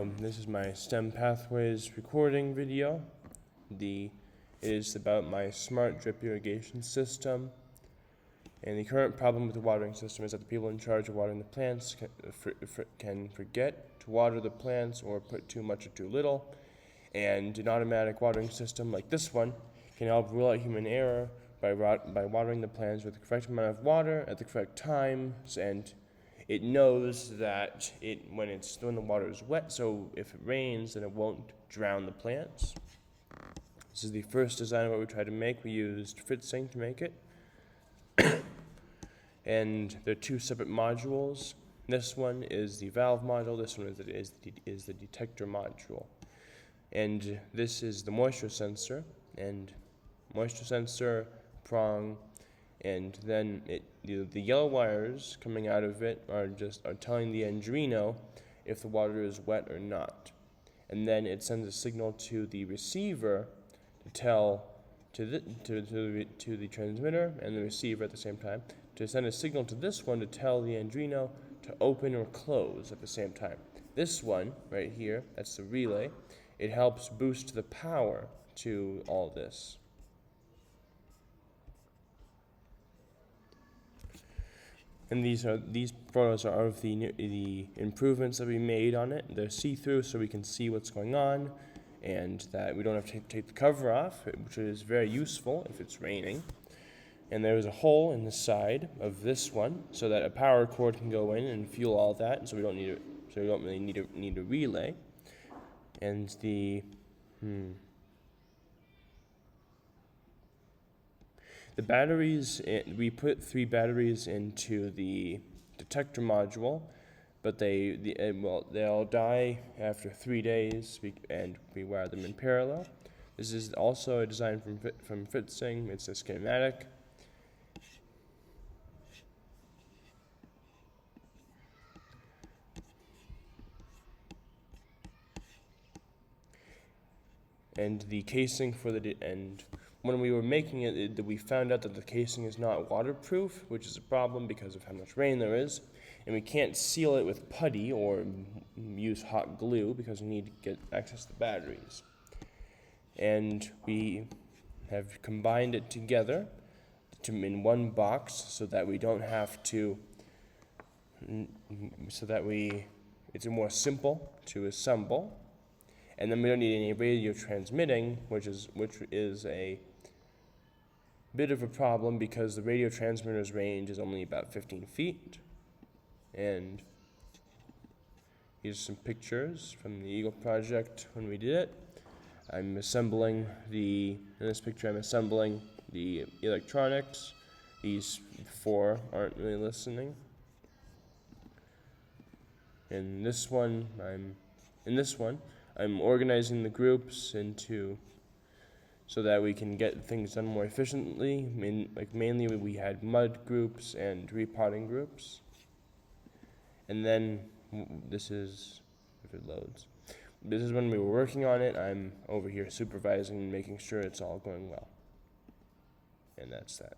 This is my STEM Pathways recording video. It is about my smart drip irrigation system. And the current problem with the watering system is that the people in charge of watering the plants can forget to water the plants or put too much or too little. And an automatic watering system like this one can help rule out human error by watering the plants with the correct amount of water at the correct times, and it knows that when the water is wet, so if it rains, then it won't drown the plants. This is the first design of what we tried to make. We used Zane to make it. And there are two separate modules. This one is the valve module, this one is the detector module. And this is the moisture sensor, and moisture sensor, prong, and then the yellow wires coming out of it are telling the Arduino if the water is wet or not. And then it sends a signal to the receiver to tell to the transmitter and the receiver at the same time, to send a signal to this one to tell the Arduino to open or close at the same time. This one right here, that's the relay. It helps boost the power to all this. And these photos are of the improvements that we made on it. They're see-through, so we can see what's going on, and that we don't have to take the cover off, which is very useful if it's raining. And there's a hole in the side of this one, so that a power cord can go in and fuel all that. So we don't really need a relay. And the batteries, we put 3 batteries into the detector module, but they'll die after 3 days, and we wire them in parallel. This is also a design from Zane. It's a schematic. And the casing for and when we were making it, we found out that the casing is not waterproof, which is a problem because of how much rain there is. And we can't seal it with putty or use hot glue because we need to get access to the batteries. And we have combined it together in one box so that we don't have to, it's more simple to assemble. And then we don't need any radio transmitting, which is a bit of a problem because the radio transmitter's range is only about 15 feet. And here's some pictures from the Eagle project when we did it. In this picture I'm assembling the electronics. These 4 aren't really listening. In this one, I'm organizing the groups so that we can get things done more efficiently. Mainly we had mud groups and repotting groups. And then this is, if it loads, this is when we were working on it. I'm over here supervising and making sure it's all going well. And that's that.